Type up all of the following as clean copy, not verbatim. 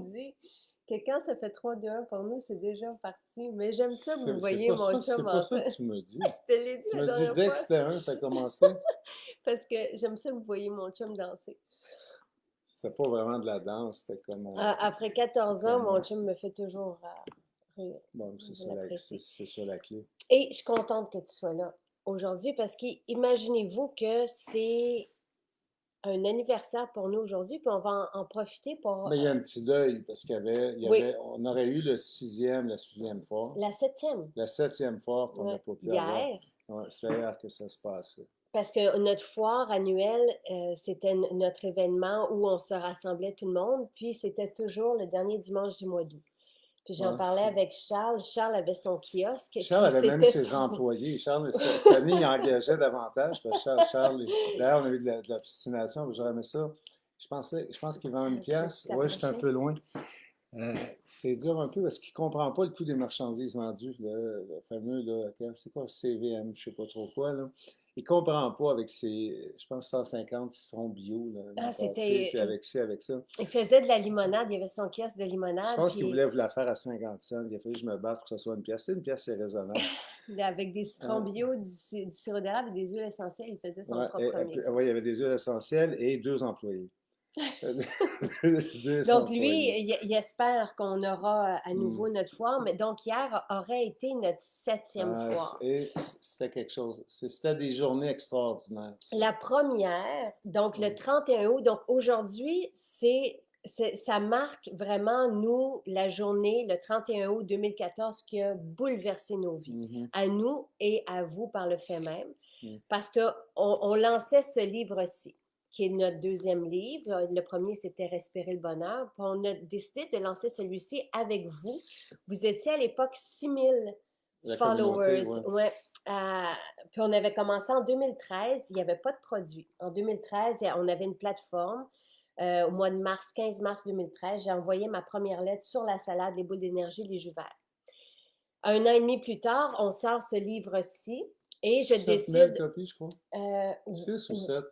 dit que quand ça fait 3, 2, 1 pour nous, c'est déjà parti. Mais j'aime ça que vous C'est voyez pas mon ça, c'est chum pas en ça que fait. tu me dis. Je te l'ai dit Tu la me dis dernière dès que fois. c'était un, ça a commencé. Parce que j'aime ça que vous voyez mon chum danser. C'était pas vraiment de la danse, c'était comme Après c'est 14 ans, comme mon chum me fait toujours rire. bon, Je l'apprécie. c'est ça la clé. Et je suis contente que tu sois là aujourd'hui parce qu'imaginez-vous que c'est un anniversaire pour nous aujourd'hui, puis on va en profiter pour Mais il y a un petit deuil parce oui, on aurait eu la sixième fois. la 7e. La septième fois qu'on n'a Ouais, pas pu avoir. hier. Ouais, c'est hier que ça se passait. Parce que notre foire annuelle, c'était notre événement où on se rassemblait tout le monde, puis c'était toujours le dernier dimanche du mois d'août. Puis j'en Ouais, parlais avec Charles. Charles avait son kiosque, Charles puis avait même c'était ses son... employés. Charles, cette année, il engageait davantage. Parce que d'ailleurs, on a eu de l'obstination. J'aurais aimé ça. Je pense qu'il vend une Tu veux-tu pièce. Oui, je suis un t'approcher? peu loin. C'est dur un peu parce qu'il ne comprend pas le coût des marchandises vendues. Le fameux, là, c'est quoi, CVM, je ne sais pas trop quoi. Là. Il ne comprend pas avec ses, je pense, 150 citrons bio l'an Ah, passé, c'était... puis avec ci, avec ça. Il faisait de la limonade, il y avait son kiosque de Je limonade, pense qu'il puis voulait vous la faire à 50 cents. Il a fallu que je me batte pour que ce soit une pièce. C'est une pièce, c'est raisonnable. avec des citrons Euh, bio, du sirop d'érable et des huiles essentielles, il faisait son ouais, propre mix. ouais, il y avait des huiles essentielles et deux employés. Deux Donc, lui, employés. il espère qu'on aura à Hmm. nouveau notre foire. Mais donc, hier aurait été notre 7e foire. C'était quelque chose. C'était des journées extraordinaires, ça. La première, donc le Ouais. 31 août, donc aujourd'hui, ça marque vraiment, nous, la journée, le 31 août 2014, qui a bouleversé nos vies, Mhm. à nous et à vous par le fait même, Mhm. parce qu'on lançait ce livre-ci, qui est notre deuxième livre. Le premier, c'était Respirer le bonheur. Puis on a décidé de lancer celui-ci avec vous. Vous étiez à l'époque 6000 La communauté, followers. ouais. Ouais. Euh, puis on avait commencé en 2013, il n'y avait pas de produit. En 2013, on avait une plateforme. Au mois de mars, 15 mars 2013, j'ai envoyé ma première lettre sur la salade, les boules d'énergie, les jus verts. Un an et demi plus tard, on sort ce livre-ci et je 7000 décide copies, je crois. euh, 6 ou 7?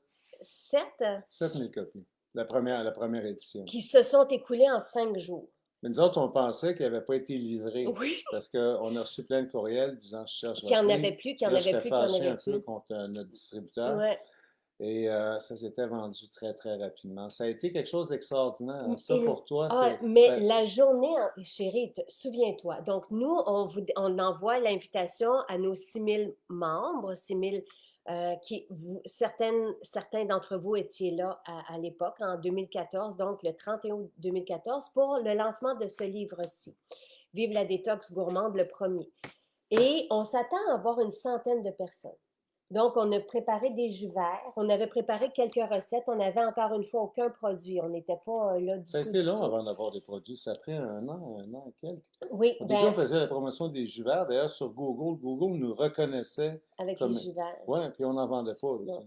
7 7000 copies. La première édition. qui se sont écoulés en 5 jours. Mais nous autres, on pensait qu'il n'avait pas été livré Oui, parce qu'on a reçu plein de courriels disant je cherche qu'il n'y votre en livre. avait plus, qu'il Puis n'y en là, avait j'étais plus, qu'il n'y en fâché avait un peu plus. contre notre distributeur. Ouais. Et ça s'était vendu très, très rapidement. Ça a été quelque chose d'extraordinaire, hein. Ça, Et- pour toi, ah, c'est... mais Ben, la journée, chérie, souviens-toi. Donc, nous, on envoie l'invitation à nos 6000 membres, 6000 certains d'entre vous étiez là à l'époque, en 2014, donc le 31 août 2014, pour le lancement de ce livre-ci, Vive la détox gourmande, le premier. Et on s'attend à avoir une centaine de personnes. Donc, on a préparé des jus verts, on avait préparé quelques recettes, on n'avait encore une fois aucun produit, on n'était pas là ça a du tout, été du long tout. avant d'avoir des produits. Ça a pris un an et quelques. Oui, Au début, ben, on faisait la promotion des jus verts. D'ailleurs, sur Google, Google nous reconnaissait avec les comme... jus verts. Ouais, puis on n'en vendait pas. Là,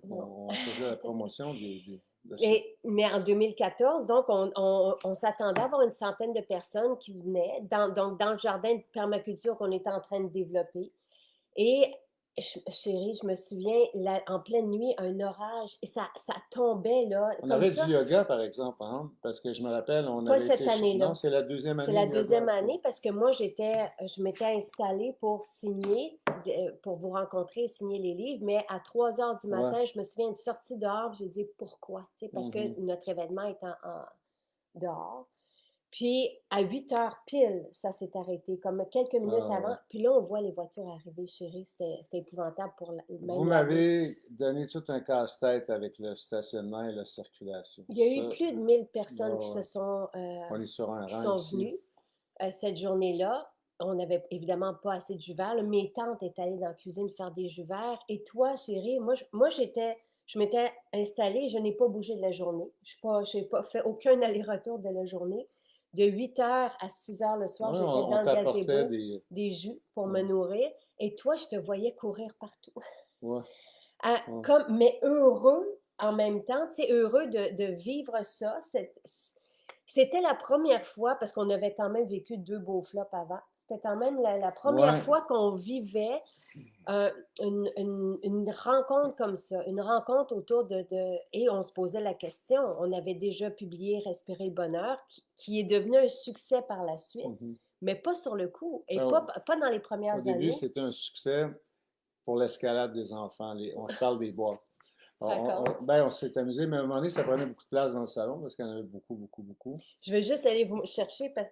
Non, non. on faisait la promotion de ça. Mais en 2014, donc, on s'attendait à avoir une centaine de personnes qui venaient donc dans le jardin de permaculture qu'on était en train de développer. Et chérie, je me souviens, en pleine nuit, un orage, et ça tombait là, On comme avait du ça. yoga, par exemple, hein, parce que je me rappelle, on Pas avait cette été... Non, année-là. c'est la deuxième C'est année la de yoga, deuxième OK. année parce que moi, je m'étais installée pour signer, pour vous rencontrer et signer les livres, mais à 3 heures du Ouais. matin, je me souviens de sortie dehors, je me dis pourquoi? Tu sais, parce Mhm. que notre événement est dehors. Puis à 8 heures pile, ça s'est arrêté, comme quelques minutes Ah, avant. ouais. Puis là, on voit les voitures arriver, chérie. C'était épouvantable pour Vous même la ville. m'avez donné tout un casse-tête avec le stationnement et la circulation. Il y a Ça, eu plus de 1000 ouais, personnes ouais. On est sur un qui rang sont ici. venues cette journée-là. On n'avait évidemment pas assez de jus vert. Là. Mes tantes étaient allées dans la cuisine faire des jus verts. Et toi, chérie, je m'étais installée, je n'ai pas bougé de la journée. Je n'ai pas fait aucun aller-retour de la journée. De 8 heures à 6 heures le soir, Ouais, j'étais on dans le t'apportait gazebo, des... des jus pour me Ouais, nourrir. Et toi, je te voyais courir partout. ouais, ouais. Mais heureux en même temps, tu sais, heureux de vivre ça. C'était la première fois, parce qu'on avait quand même vécu 2 beaux flops avant, c'était quand même la première Ouais, fois qu'on vivait euh, une rencontre comme ça, une rencontre autour Et on se posait la question, on avait déjà publié Respirer le bonheur, qui est devenu un succès par la suite, Mhm. mais pas sur le coup, et Ben, pas dans les au premières début, années. c'était un succès pour l'escalade des enfants. Je parle des boîtes. D'accord. On s'est amusé, mais à un moment donné, ça prenait beaucoup de place dans le salon parce qu'il y en avait beaucoup, beaucoup, beaucoup. Je veux juste aller vous chercher c'est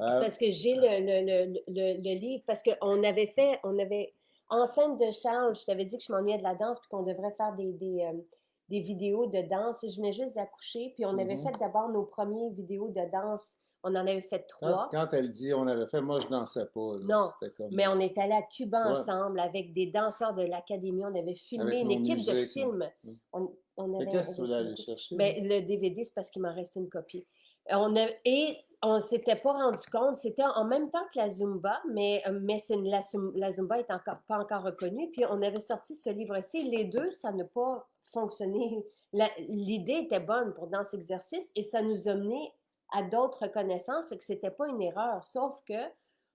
Euh, parce que j'ai le livre, parce qu'on avait enceinte de Charles, je t'avais dit que je m'ennuyais de la danse, puis qu'on devrait faire des vidéos de danse, et je venais juste d'accoucher, puis on avait mhm. fait d'abord nos premières vidéos de danse, on en avait fait trois, Quand elle dit on avait fait, moi je dansais pas. non, C'était comme. mais on est allé à Cuba Ouais, ensemble avec des danseurs de l'académie, on avait filmé avec une nos équipe de musiques. Là. films, Mm. on Mais avait qu'est-ce que tu voulais investi aller beaucoup. chercher? Là? Mais le DVD, c'est parce qu'il m'en reste une copie. Et on s'était pas rendu compte, c'était en même temps que la Zumba, mais la Zumba est encore, pas encore reconnue. Puis on avait sorti ce livre-ci. Les deux, ça n'a pas fonctionné. L'idée était bonne pour dans cet exercice et ça nous a mené à d'autres connaissances, que c'était pas une erreur. Sauf que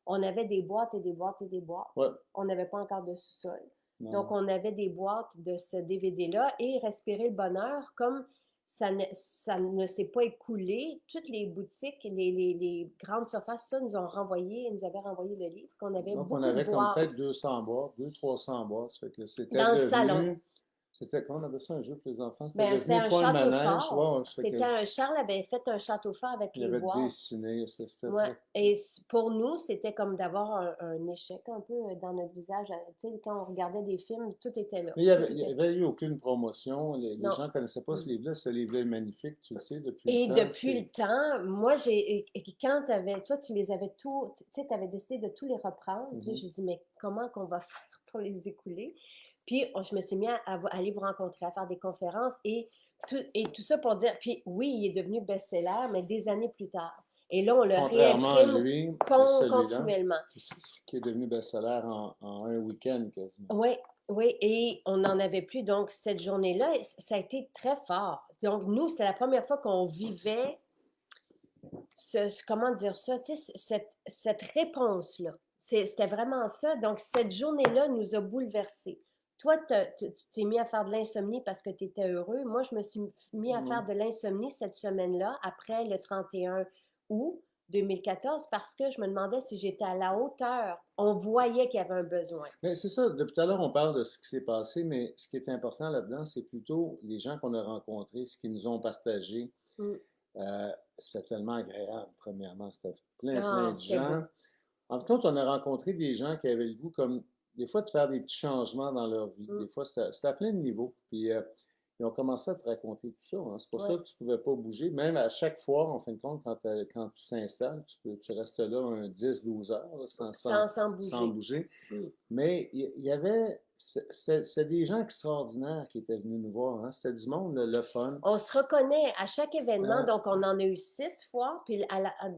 on avait des boîtes et des boîtes et des boîtes. Ouais, On n'avait pas encore de sous-sol. Donc, non. on avait des boîtes de ce DVD-là et Respirer le bonheur, comme ça ne s'est pas écoulé. Toutes les boutiques, les grandes surfaces, ça, nous avaient renvoyé le livre, qu'on avait Donc on beaucoup de avait comme peut-être boîtes 200 boîtes, 200-300 boîtes. Ça fait que c'était dans le salon. devenu. C'était, comment on avait ça un jeu pour les enfants? C'était Ben, c'était devenu un pas un château manège. Ouais, fort. ouais, ça fait que, Charles avait fait un château fort avec il y les avait boîtes. dessiné. C'était Ouais. très. Et pour nous, c'était comme d'avoir un échec un peu dans notre visage. Tu sais, quand on regardait des films, tout était là. Mais Tout il y était... avait eu aucune promotion. Les Non. gens ne connaissaient pas ce Mm. livre-là. Ce livre-là est magnifique, tu le sais, depuis le Et temps. depuis le temps, moi, quand toi, tu les avais tous, tu sais, tu avais décidé de tous les reprendre. Puis Mhm. j'ai dit, mais comment qu'on va faire pour les écouler? Puis je me suis mis à aller vous rencontrer, à faire des conférences et tout ça pour dire, puis oui, il est devenu best-seller, mais des années plus tard. Et là, on le Contrairement à réimprime lui, celui-là, continuellement. qui est devenu best-seller en un week-end quasiment. Oui, oui, et on n'en avait plus. Donc, cette journée-là, ça a été très fort. Donc, nous, c'était la première fois qu'on vivait comment dire ça, tu sais, cette réponse-là. C'était vraiment ça. Donc, cette journée-là nous a bouleversés. Toi, tu t'es mis à faire de l'insomnie parce que tu étais heureux. Moi, je me suis mis à Mhm. faire de l'insomnie cette semaine-là, après le 31 août 2014, parce que je me demandais si j'étais à la hauteur. On voyait qu'il y avait un besoin. Mais c'est ça, depuis tout à l'heure, on parle de ce qui s'est passé, mais ce qui est important là-dedans, c'est plutôt les gens qu'on a rencontrés, ce qu'ils nous ont partagé. Mm. C'était tellement agréable, premièrement. C'était plein, plein Ah, de c'était gens. beau. En tout cas, on a rencontré des gens qui avaient le goût, comme des fois, de faire des petits changements dans leur vie. Mm. Des fois, c'était à plein de niveaux. Puis, ils ont commencé à te raconter tout ça. Hein. C'est pour ça Ouais. que tu ne pouvais pas bouger. Même à chaque fois, en fin de compte, quand tu t'installes, tu restes là un 10-12 heures là, Sans sans bouger. bouger. Mm. Mais il y avait. C'était des gens extraordinaires qui étaient venus nous voir. Hein. C'était du monde, le fun. On se reconnaît à chaque événement, Hein? donc on en a eu 6 fois, puis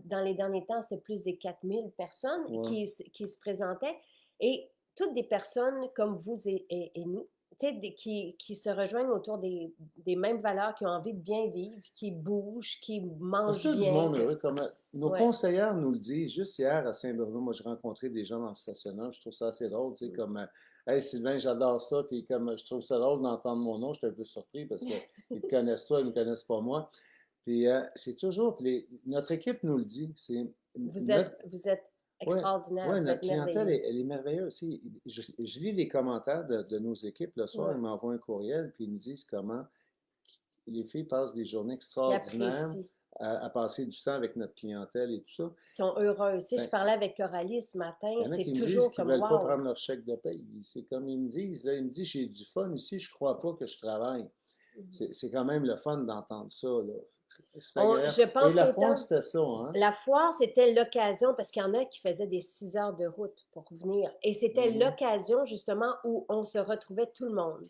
dans les derniers temps, c'était plus des 4000 personnes Ouais. qui se présentaient, et toutes des personnes comme vous et nous, tu sais, qui se rejoignent autour des mêmes valeurs, qui ont envie de bien vivre, qui bougent, qui Ben, mangent c'est du bien. monde heureux. Comme, nos Ouais. conseillères nous le disent. Juste hier à Saint-Bruno, moi, j'ai rencontré des gens dans le stationnement. Je trouve ça assez drôle. Tu sais, comme, hey Sylvain, j'adore ça. Puis comme je trouve ça drôle d'entendre mon nom, je suis un peu surpris parce qu'ils te connaissent toi, ils ne me connaissent pas moi. Puis c'est toujours, notre équipe nous le dit. Vous êtes Ouais, extraordinaire, ouais, vous notre êtes clientèle, merveilleux. elle est merveilleuse aussi. Je lis les commentaires de nos équipes le soir, Ouais. ils m'envoient un courriel, puis ils me disent comment les filles passent des journées Qui extraordinaires apprécient. à passer du temps avec notre clientèle et tout ça. Ils sont heureuses. Tu sais, je Ben, parlais avec Coralie ce matin, il y en a c'est qui me disent toujours qu'ils comme ne veulent pas wow. prendre leur chèque de paye. C'est comme ils me disent, là, ils me disent, j'ai du fun ici, je ne crois pas que je travaille. C'est quand même le fun d'entendre ça, là. C'est agréable. Je Et pense la foire, qu'autant, c'était ça, hein? la foire, c'était l'occasion, parce qu'il y en a qui faisaient des 6 heures de route pour venir. Et c'était Mhm. l'occasion, justement, où on se retrouvait tout le monde.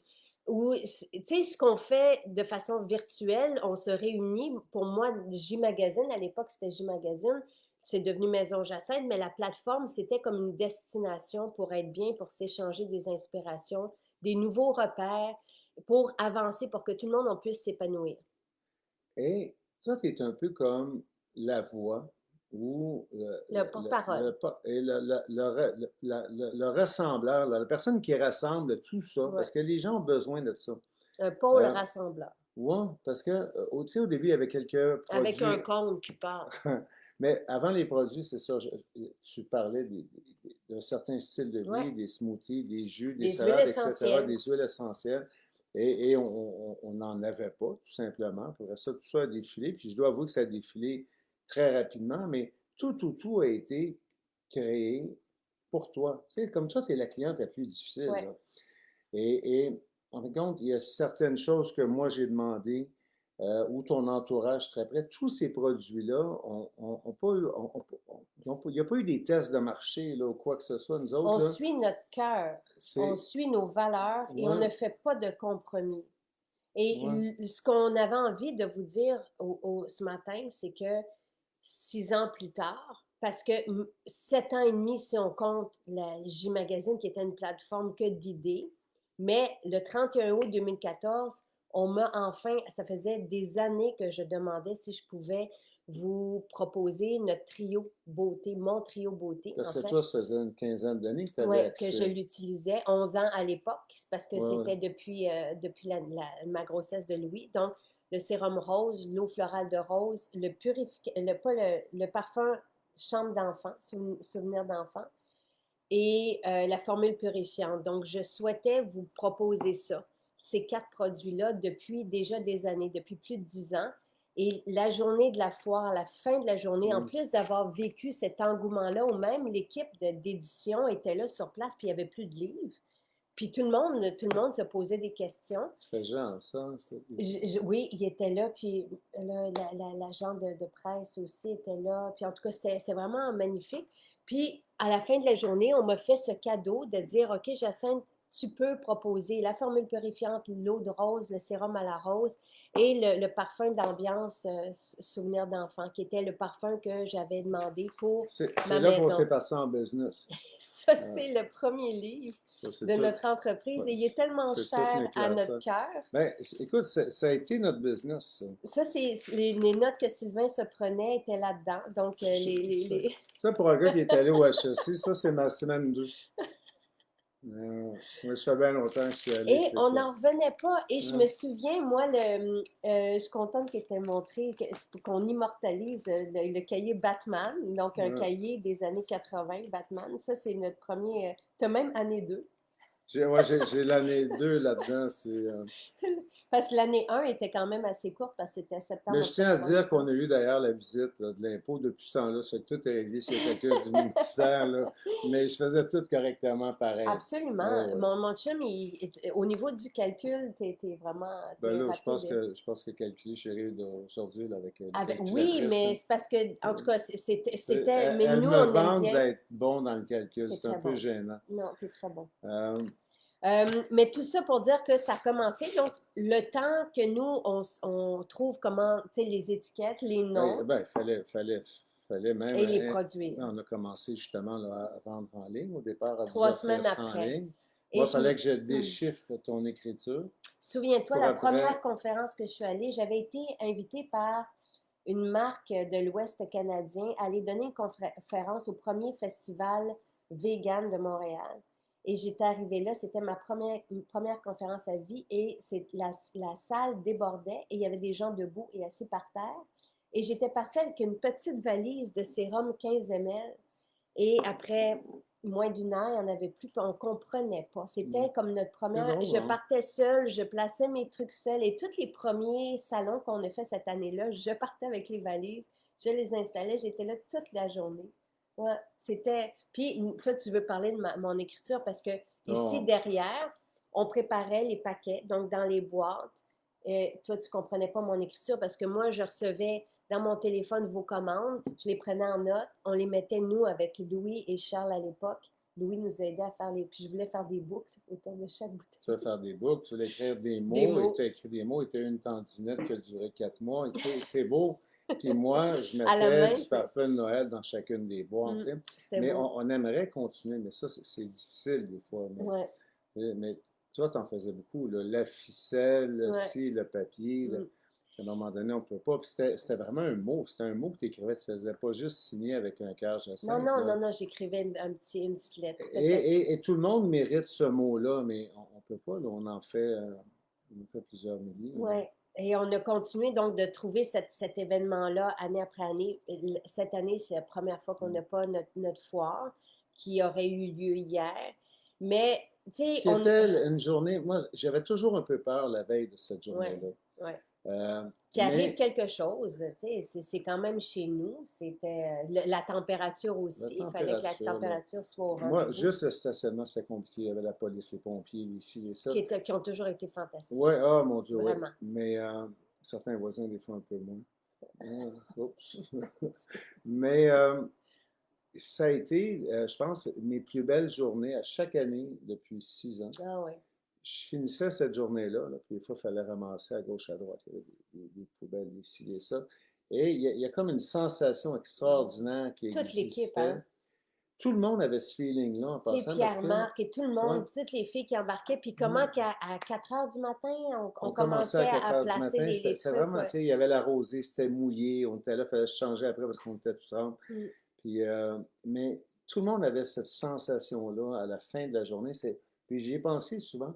Où, tu sais, ce qu'on fait de façon virtuelle, on se réunit. Pour moi, J-Magazine, à l'époque, c'était J-Magazine. C'est devenu Maison Jacinthe, mais la plateforme, c'était comme une destination pour être bien, pour s'échanger des inspirations, des nouveaux repères, pour avancer, pour que tout le monde en puisse s'épanouir. Et toi, tu es un peu comme la voix ou Le porte-parole. et le rassembleur, la personne qui rassemble tout ça, Ouais. parce que les gens ont besoin de ça. Un pôle Euh, rassembleur. ouais, parce que, tu sais, au début, il y avait quelques Avec un produits, compte qui parle. mais avant les produits, c'est ça, tu parlais de certains styles de Ouais. vie, des smoothies, des jus, des Des huiles salades, etc., essentielles. des huiles essentielles, et on n'en avait pas, tout simplement. Pour ça, tout ça a défilé, puis je dois avouer que ça a défilé très rapidement, mais tout a été créé pour toi. Tu sais, comme toi, tu es la cliente la plus difficile, Ouais. là. Et en fin de compte, il y a certaines choses que moi j'ai demandées, ou ton entourage très près. Tous ces produits-là ont pas eu, il n'y a pas eu des tests de marché là, ou quoi que ce soit. Nous autres, On là, suit notre cœur, on c'est. suit nos valeurs et on Ouais, ne fait pas de compromis. Et ouais. ce qu'on avait envie de vous dire ce matin, c'est que 6 ans plus tard, parce que 7 ans et demi, si on compte la J-Magazine, qui était une plateforme que d'idées, mais le 31 août 2014, on m'a enfin, ça faisait des années que je demandais si je pouvais vous proposer notre trio beauté, mon trio beauté, Parce en que fait. toi, ça faisait une quinzaine d'années que tu avais Oui, que je accès. l'utilisais, 11 ans à l'époque, parce que Ouais, ouais. c'était depuis ma grossesse de Louis. Donc, le sérum rose, l'eau florale de rose, pas le parfum chambre d'enfant, souvenir d'enfant, et la formule purifiante. Donc, je souhaitais vous proposer ça, ces 4 produits-là, depuis déjà des années, depuis plus de 10 ans. Et la journée de la foire, la fin de la journée, en Mm. plus d'avoir vécu cet engouement-là, où même l'équipe d'édition était là sur place, puis il n'y avait plus de livres. Puis tout le monde se posait des questions. C'était genre ça. Oui, il était là, puis là, l'agent de presse aussi était là. Puis en tout cas, c'était vraiment magnifique. Puis à la fin de la journée, on m'a fait ce cadeau de dire, OK, Jacinthe, tu peux proposer la formule purifiante, l'eau de rose, le sérum à la rose et le parfum d'ambiance souvenir d'enfant, qui était le parfum que j'avais demandé pour C'est ma là qu'on maison. s'est parti en business. Ça, Euh, c'est le premier livre ça, c'est de tout. notre entreprise Ouais, et il est tellement c'est toutes cher mes à classes. notre cœur. Ben, écoute, ça a été notre business, ça. Ça, c'est les notes que Sylvain se prenait étaient là-dedans. Donc, Ça, ça, pour un gars qui est allé au HEC, ça, c'est ma semaine 2. Moi, ça fait bien longtemps que je suis allé, Et c'est on ça. n'en revenait pas. Et je Ouais. me souviens, moi, je suis contente qu'il t'ait montré qu'on immortalise le cahier Batman, donc un Ouais. cahier des années 80, Batman. Ça, c'est notre premier. Tu as même année 2. Ouais, j'ai l'année 2 là-dedans. Parce que l'année 1 était quand même assez courte parce que c'était Mais septembre, je tiens à octobre, dire qu'on novembre. a eu d'ailleurs la visite là, de l'impôt depuis ce temps-là. Ça fait que tout est réglé sur le calcul du ministère. Là. Mais je faisais tout correctement pareil. Absolument. Ouais, ouais. Mon chum, au niveau du calcul, Ben t'es là, rapide. je pense que calculer chérie d'aujourd'hui là, avec une Oui, calculatrice, mais hein. c'est parce que, en tout cas, mais Elle nous, me on aime vante bien. d'être bon dans le calcul. T'es C'est un très peu bon. gênant. Non, t'es très bon. Euh, Mais tout ça pour dire que ça a commencé. Donc, le temps que nous, on trouve comment, tu sais, les étiquettes, les noms ben, fallait même. et les produire. On a commencé justement là, à vendre en ligne. Au départ, à vous 3 semaines offrir ça en après. ligne. Et Moi, il fallait que je déchiffre ton écriture souviens-toi, pour la après. première conférence que je suis allée, j'avais été invitée par une marque de l'Ouest canadien à aller donner une conférence au premier festival vegan de Montréal. Et j'étais arrivée là, c'était ma première conférence à vie et la salle débordait et il y avait des gens debout et assis par terre. Et j'étais partie avec une petite valise de sérum 15 ml. Et après moins d'une heure, il n'y en avait plus, on ne comprenait pas. C'était comme notre C'est première. drôle, Je hein? partais seule, je plaçais mes trucs seule. Et tous les premiers salons qu'on a fait cette année-là, je partais avec les valises, je les installais, j'étais là toute la journée. Ouais, c'était. Puis, toi, tu veux parler de mon écriture parce que ici, Oh, derrière, on préparait les paquets, donc dans les boîtes. Et toi, tu ne comprenais pas mon écriture parce que moi, je recevais dans mon téléphone vos commandes, je les prenais en note, on les mettait, nous, avec Louis et Charles à l'époque. Louis nous aidait à faire puis je voulais faire des boucles autour de chaque tu vas bouteille. faire des books, tu vas écrire des Des mots, et mots tu as écrit des mots, et tu as eu une tendinette qui a duré 4 mois. Et tu sais, c'est beau. Puis moi, je à la mettais main. du parfum de Noël dans chacune des boîtes. Tu sais. C'était Mais beau. on aimerait continuer, mais ça, c'est difficile des fois. Ouais, Mais toi, tu en faisais beaucoup. Là. La ficelle, ouais. si, le papier. Là. À un moment donné, on ne peut pas. Puis c'était vraiment c'était un mot que tu écrivais, tu ne faisais pas juste signer avec un cœur Non, Jacinthe, non, là. non, non, j'écrivais une petite lettre, Et, peut-être. et tout le monde mérite ce mot-là, mais on ne peut pas, là, on en fait plusieurs milliers, là. Ouais. Et on a continué donc de trouver cet événement-là année après année. Cette année, c'est la première fois qu'on Mm. n'a pas notre foire qui aurait eu lieu hier. Mais, tu sais, Qui était une journée, moi, j'avais toujours un peu peur la veille de cette ouais, journée-là. ouais. Euh, Qu'il arrive mais quelque chose, tu sais, c'est quand même chez nous. C'était la température la aussi. Il fallait que la température, là, température soit au moi, rendez-vous, juste le stationnement, c'était compliqué. Il y avait la police, les pompiers, ici et ça. qui ont toujours été fantastiques. Ouais, ah mon Dieu, oui. Vraiment. Mais certains voisins, des fois, un peu moins. Oups. Mais ça a été, je pense, mes plus belles journées à chaque année depuis 6 ans. Ah oui. Je finissais cette journée-là, là, puis des fois, il fallait ramasser à gauche, à droite. Il y avait des poubelles ici et ça. Et il y a comme une sensation extraordinaire qui Toute l'équipe, hein? existait. Tout le monde avait ce feeling-là en Tu sais, passant parce que, Pierre-Marc et tout le ouais, monde, toutes les filles qui embarquaient, puis comment ouais, qu'à 4 heures du matin, on on commençait à commençait 4 à heures du placer matin. les C'était trucs, vraiment, tu ouais. sais, il y avait la rosée, c'était mouillé. On était là, il fallait se changer après parce qu'on était tout trempe. Mm. Puis, mais tout le monde avait cette sensation-là à la fin de la journée. Puis j'y ai pensé souvent.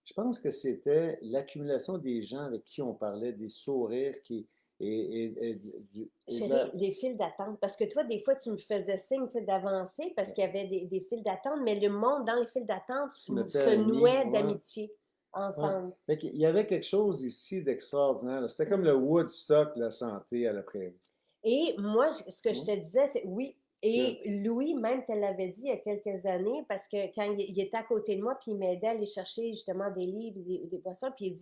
Je pense que c'était l'accumulation des gens avec qui on parlait, des sourires et de Chérie, les files d'attente, parce que toi, des fois, tu me faisais signe, tu sais, d'avancer parce qu'il y avait des files d'attente, mais le monde dans les files d'attente se mettait se à aimer. nouait Ouais, d'amitié ouais. ensemble. Fait qu'il y avait quelque chose ici d'extraordinaire, là. C'était comme Mm. le Woodstock de la santé à la prairie. Et moi, ce que je Ouais. te disais, c'est oui. Que, Et Louis, même, te l'avait dit il y a quelques années, parce que quand il était à côté de moi, puis il m'aidait à aller chercher justement des livres, des boissons, puis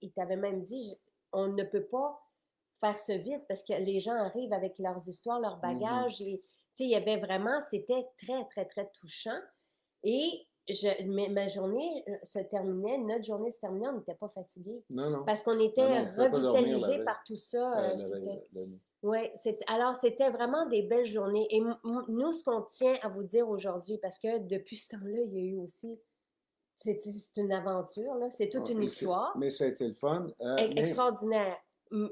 il t'avait même dit, on ne peut pas faire ça vite parce que les gens arrivent avec leurs histoires, leurs mhm. bagages, et tu sais, il y avait vraiment, c'était très, très, très touchant. Et ma journée se terminait, notre journée se terminait, on n'était pas fatigués. Non, non. Parce qu'on Non, était non, on ne pouvait pas dormir la revitalisés veille, par tout ça. la veille, C'était la nuit. ouais, alors c'était vraiment des belles journées. Et nous, ce qu'on tient à vous dire aujourd'hui, parce que depuis ce temps-là, il y a eu aussi, c'est une aventure, là, c'est toute Ah, une histoire mais ça a été le fun. Mais extraordinaire.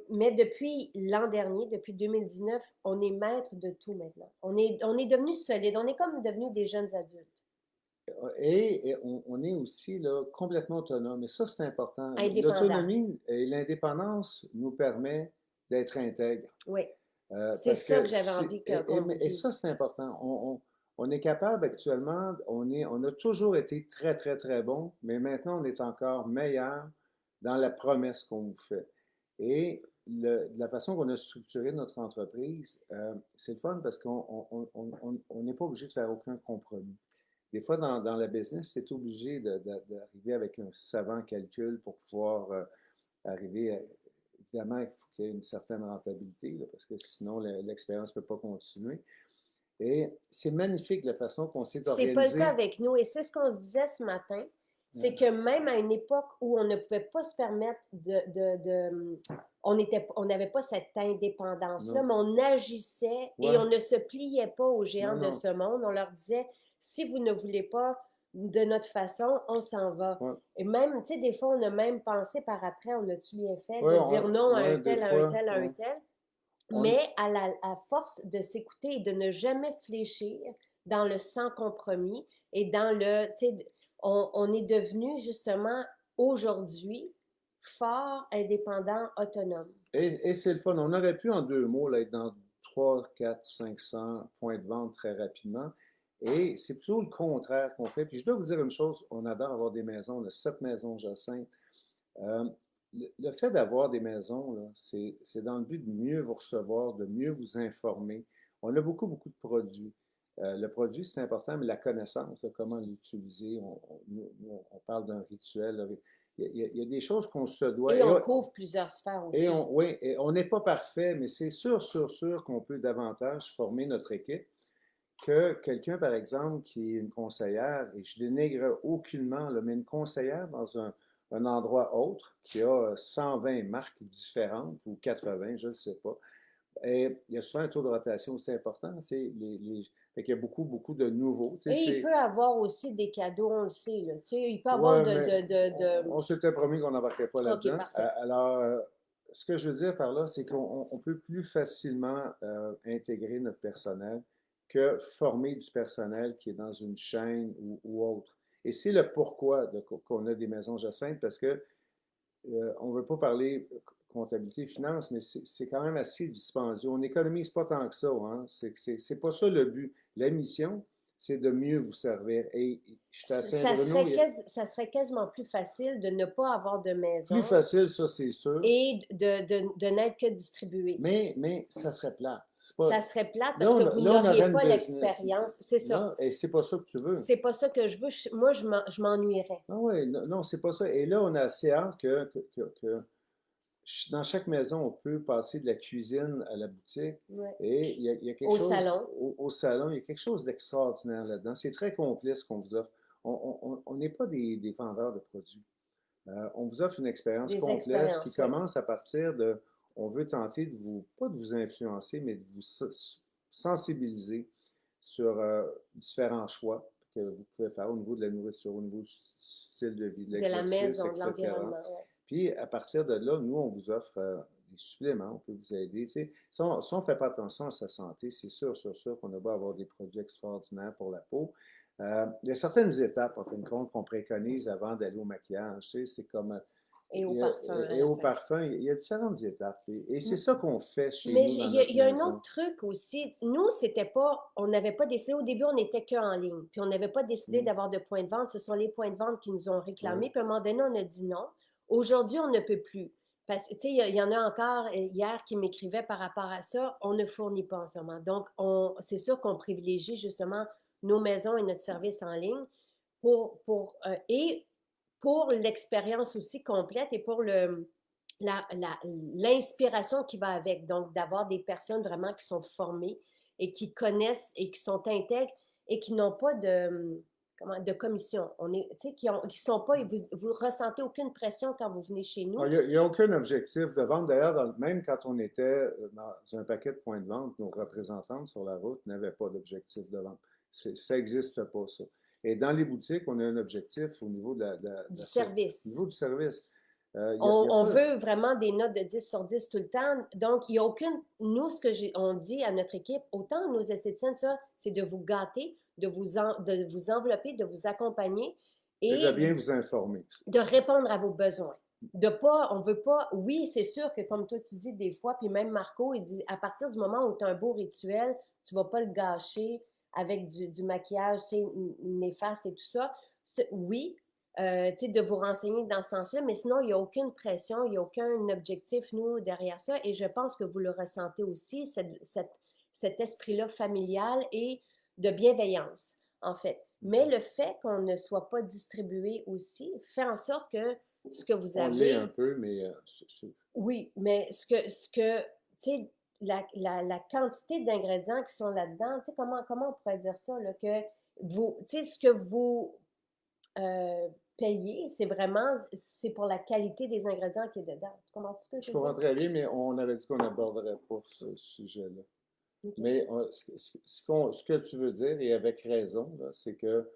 Mais depuis l'an dernier, depuis 2019, on est maître de tout maintenant. On est devenus solides, on est comme devenus des jeunes adultes, Et on est aussi là, complètement autonome. Et ça, c'est important. indépendants. L'autonomie et l'indépendance nous permet d'être intègres. Oui, c'est Parce ça que que j'avais envie qu'on vous et ça, dise. c'est important. On est capable actuellement, on a toujours été très, très, très bon, mais maintenant, on est encore meilleur dans la promesse qu'on vous fait. Et la façon qu'on a structuré notre entreprise, c'est le fun parce qu'on n'est pas obligé de faire aucun compromis. Des fois, dans la business, tu es obligé d'arriver avec un savant calcul pour pouvoir arriver à, évidemment, il faut qu'il y ait une certaine rentabilité, là, parce que sinon, l'expérience ne peut pas continuer. Et c'est magnifique la façon qu'on s'est C'est pas le cas organisé. avec nous. Et c'est ce qu'on se disait ce matin. C'est que même à une époque où on ne pouvait pas se permettre on n'avait pas cette indépendance-là, Non. mais on agissait et Ouais. on ne se pliait pas aux Non, géants de non. ce monde. On leur disait, si vous ne voulez pas de notre façon, on s'en va. Ouais. Et même, tu sais, des fois, on a même pensé par après, on a-tu bien fait Ouais, de dire non à un ouais, des tel, à un fois, tel, à un ouais. tel. On, Mais à force de s'écouter et de ne jamais fléchir dans le sans compromis et dans le, tu sais, on est devenu justement aujourd'hui fort, indépendant, autonome. et c'est le fun. On aurait pu, en 2 mots, là, être dans 3, 4, 500 points de vente très rapidement. Et c'est plutôt le contraire qu'on fait. Puis je dois vous dire une chose, on adore avoir des maisons. On a 7 maisons Jacinthe. Euh, le fait d'avoir des maisons, là, c'est dans le but de mieux vous recevoir, de mieux vous informer. On a beaucoup, beaucoup de produits. Le produit, c'est important, mais la connaissance, là, comment l'utiliser, on parle d'un rituel. Là. Il y a des choses qu'on se doit. Et on couvre plusieurs sphères aussi. Oui, et on n'est pas parfait, mais c'est sûr, sûr, sûr qu'on peut davantage former notre équipe que quelqu'un, par exemple, qui est une conseillère, et je dénigre aucunement, là, mais une conseillère dans un endroit autre qui a 120 marques différentes ou 80, je ne sais pas. Et il y a souvent un taux de rotation aussi important. Fait qu'il y a beaucoup, beaucoup de nouveaux. Et il peut avoir aussi des cadeaux, on le sait, là. Tu sais, il peut avoir Ouais, mais on s'était promis qu'on n'embarquait pas OK, là-dedans. parfait. Alors, ce que je veux dire par là, c'est qu'on peut plus facilement intégrer notre personnel que former du personnel qui est dans une chaîne ou autre. Et c'est le pourquoi qu'on a des maisons Jacinthe, parce que on ne veut pas parler comptabilité, finance, mais c'est quand même assez dispendieux. On n'économise pas tant que ça. Hein? C'est pas ça le but. La mission, c'est de mieux vous servir. Et j'étais à Saint-Bruno, Ça serait quasiment plus facile de ne pas avoir de plus maison facile, ça, c'est sûr. et de n'être que distribué. Mais ça serait plate. Ça Pas... serait plate Là, parce que vous là, on aurait n'auriez une pas business. l'expérience. C'est ça. Là, et c'est pas ça que tu veux. C'est pas ça que je veux. Moi, je m'ennuierais. Ah oui, non, non, c'est pas ça. Et là, on a assez hâte que dans chaque maison, on peut passer de la cuisine à la boutique. Ouais. Et il y a quelque Au chose salon. au salon, il y a quelque chose d'extraordinaire là-dedans. C'est très complet ce qu'on vous offre. On n'est pas des vendeurs de produits. On vous offre une expérience Des complète qui expériences, oui. commence à partir de, on veut tenter de vous, pas de vous influencer, mais de vous sensibiliser sur différents choix que vous pouvez faire au niveau de la nourriture, au niveau du style de vie, de De la l'exercice, maison, de etc. l'environnement, ouais. Puis à partir de là, nous, on vous offre des suppléments, on peut vous aider. Tu sais, si on ne fait pas attention à sa santé, c'est sûr qu'on a beau avoir des produits extraordinaires pour la peau. Il y a certaines étapes, en fin de compte, qu'on préconise avant d'aller au maquillage. Tu sais, c'est comme. Et au parfum à Et la au fin. parfum, il y a différentes étapes. Et c'est ça qu'on fait chez Mais nous dans il notre y a un autre maison. truc aussi. Nous, c'était pas, on n'avait pas décidé, au début, on n'était qu'en ligne. Puis on n'avait pas décidé Mm. d'avoir de points de vente. Ce sont les points de vente qui nous ont Ouais. réclamé. Puis à un moment donné, on a dit non. Aujourd'hui, on ne peut plus. Parce que, tu sais, il y en a encore hier qui m'écrivaient par rapport à ça. On ne fournit pas en ce moment. Donc, c'est sûr qu'on privilégie justement nos maisons et notre service en ligne et pour l'expérience aussi complète et pour l'inspiration qui va avec. Donc, d'avoir des personnes vraiment qui sont formées et qui connaissent et qui sont intègres et qui n'ont pas de commission. Qui sont pas, vous ressentez aucune pression quand vous venez chez Ah, nous. il n'y a aucun objectif de vente. D'ailleurs, même quand on était dans un paquet de points de vente, nos représentantes sur la route n'avaient pas d'objectif de vente. Ça n'existe pas, ça. Et dans les boutiques, on a un objectif au niveau Du service. au niveau du service. On veut vraiment des notes de 10 sur 10 tout le temps. Donc, il n'y a aucune. Nous, on dit à notre équipe, autant nos esthéticiennes, ça, c'est de vous gâter, de vous envelopper, de vous accompagner Et de et bien vous informer. de répondre à vos besoins. On veut pas, oui, c'est sûr que comme toi tu dis des fois, puis même Marco, il dit, à partir du moment où tu as un beau rituel, tu vas pas le gâcher avec du maquillage, tu sais, néfaste et tout ça. Oui, tu sais, de vous renseigner dans ce sens-là, mais sinon, il n'y a aucune pression, il n'y a aucun objectif, nous, derrière ça, et je pense que vous le ressentez aussi, cet esprit-là familial et de bienveillance, en fait. Mais le fait qu'on ne soit pas distribué aussi fait en sorte que ce que vous On l'est un avez. peu, mais Oui, mais tu sais, la quantité d'ingrédients qui sont là-dedans, tu sais, comment on pourrait dire ça, là, que vous, tu sais, ce que vous payez, c'est pour la qualité des ingrédients qui est dedans. Tu comprends ce que je je veux comprends dire? très bien, mais on avait dit qu'on n'aborderait pas ce sujet-là. OK. Mais ce que tu veux dire, et avec raison, c'est que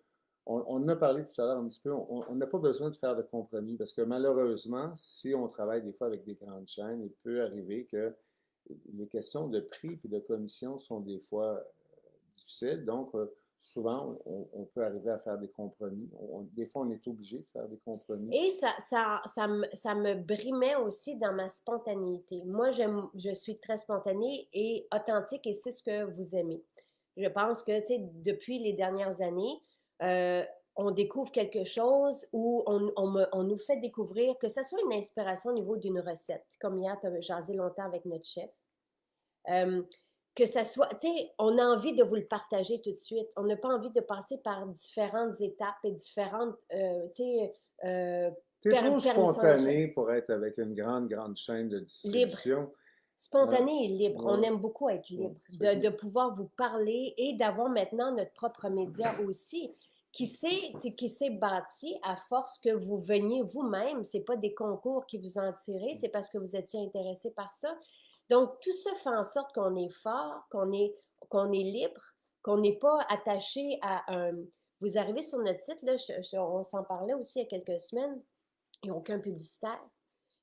on en a parlé tout à l'heure un petit peu, on n'a pas besoin de faire de compromis parce que malheureusement, si on travaille des fois avec des grandes chaînes, il peut arriver que les questions de prix et de commission sont des fois difficiles. Donc, souvent, on peut arriver à faire des compromis. Des fois, on est obligé de faire des compromis. Et ça me brimait aussi dans ma spontanéité. Moi, je suis très spontanée et authentique et c'est ce que vous aimez. Je pense que, tu sais, depuis les dernières années, euh, on découvre quelque chose ou on nous fait découvrir, que ce soit une inspiration au niveau d'une recette, comme hier, tu as jasé longtemps avec notre chef. Euh, que ça soit, tu sais, on a envie de vous le partager tout de suite. On n'a pas envie de passer par différentes étapes et différentes, tu sais, C'est trop permission d'achat. spontané pour être avec une grande chaîne de Libre. distribution. Spontané et libre. On Ouais, aime beaucoup être ouais. libre, de pouvoir vous parler et d'avoir maintenant notre propre média aussi, qui s'est bâti à force que vous veniez vous-même. C'est pas des concours qui vous en tirez, c'est parce que vous étiez intéressé par ça. Donc, tout ça fait en sorte qu'on est fort, qu'on est libre, qu'on n'est pas attaché à un. Vous arrivez sur notre site, là, on s'en parlait aussi il y a quelques semaines, il n'y a aucun publicitaire.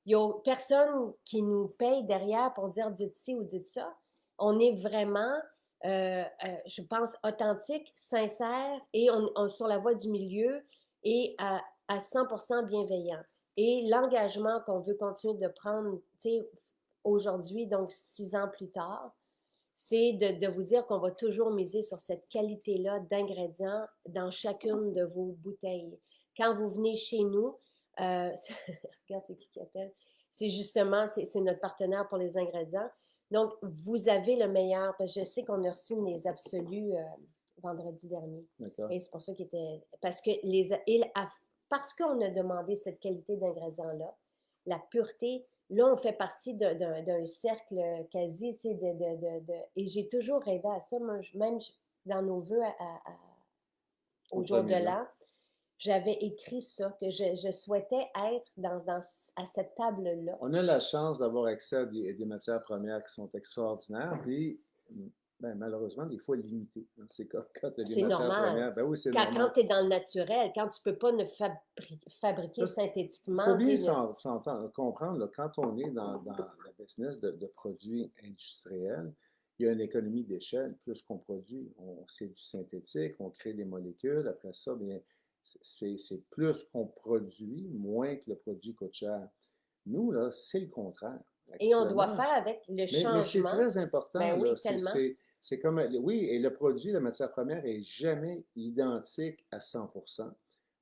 Il n'y a personne qui nous paye derrière pour dire dites ci ou dites ça. On est vraiment, je pense, authentique, sincère et sur la voie du milieu et à 100% bienveillant. Et l'engagement qu'on veut continuer de prendre, tu sais, aujourd'hui, donc 6 ans plus tard, c'est de vous dire qu'on va toujours miser sur cette qualité-là d'ingrédients dans chacune de vos bouteilles. Quand vous venez chez nous, regarde, c'est qui appelle? C'est justement, c'est notre partenaire pour les ingrédients. Donc, vous avez le meilleur, parce que je sais qu'on a reçu les absolus vendredi dernier. D'accord. Et c'est pour ça qu'il était. Parce qu'on a demandé cette qualité d'ingrédients-là, la pureté, là, on fait partie d'un cercle quasi, tu sais, et j'ai toujours rêvé à ça. Moi, même dans nos vœux au jour de l'an, j'avais écrit ça, que je souhaitais être à cette table-là. On a la chance d'avoir accès à des matières premières qui sont extraordinaires, puis ben, malheureusement, des fois limitées. C'est comme quand tu as des C'est matières normal. premières. Ben oui, c'est Quand normal. tu es dans le naturel, quand tu ne peux pas ne fabriquer Parce qu'il synthétiquement. faut bien tu sais, comprendre, là, quand on est dans la business de produits industriels, il y a une économie d'échelle. Plus qu'on produit, c'est du synthétique, on crée des molécules. Après ça, bien, c'est plus qu'on produit, moins que le produit coûte cher. Nous, là, c'est le contraire. Et on doit Actuellement, faire avec le mais c'est changement. très important, Ben oui, là. tellement. C'est comme, oui, et le produit, la matière première est jamais identique à 100%.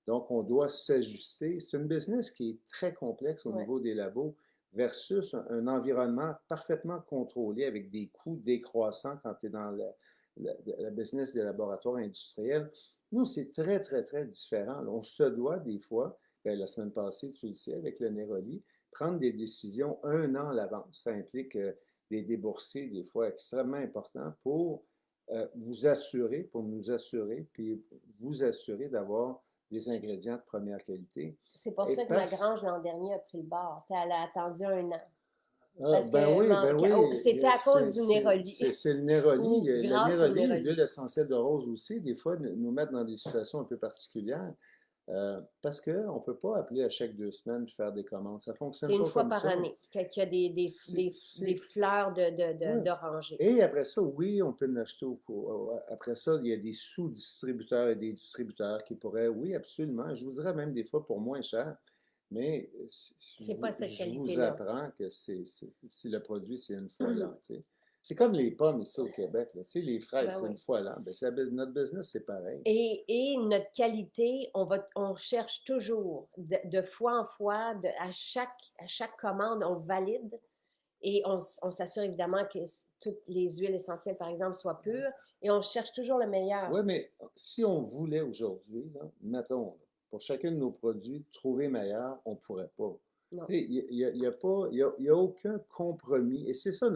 Donc, on doit s'ajuster. C'est une business qui est très complexe au Ouais. niveau des labos versus un environnement parfaitement contrôlé avec des coûts décroissants quand tu es dans la business des laboratoires industriels. Nous, c'est très, très, très différent. On se doit des fois, ben, la semaine passée, tu le sais, avec le Neroli, prendre des décisions 1 an à l'avance. Ça implique des déboursés, des fois extrêmement importants, pour vous assurer, pour nous assurer, puis vous assurer d'avoir des ingrédients de première qualité. C'est pour Et ça que ma grange l'an dernier a pris le bord. Elle a attendu 1 an. Parce ben oui, ben oui. c'était à cause du Néroli. C'est le Néroli. Ou Le grâce au Néroli, Néroli. l'huile essentielle de rose aussi, des fois, nous mettre dans des situations un peu particulières. Parce qu'on ne peut pas appeler à chaque 2 semaines et faire des commandes. Ça ne fonctionne C'est pas une fois comme par ça. année qu'il y a des fleurs Ouais. d'oranger. Et après ça, oui, on peut l'acheter après ça, il y a des sous-distributeurs et des distributeurs qui pourraient, oui, absolument. Je vous dirais même des fois pour moins cher. Mais C'est pas cette je vous qualité-là. apprends que si le produit, c'est une fois l'an. C'est comme les pommes ici au Québec. Là. Les fraises, Ben c'est oui. une fois l'an. Ben, notre business, c'est pareil. Et notre qualité, on cherche toujours, de fois en fois, à chaque commande, on valide et on s'assure évidemment que toutes les huiles essentielles, par exemple, soient pures et on cherche toujours le meilleur. Oui, mais si on voulait aujourd'hui, là, mettons, là, pour chacun de nos produits, trouver meilleur, on ne pourrait pas. Non. Il n'y a aucun compromis, et c'est ça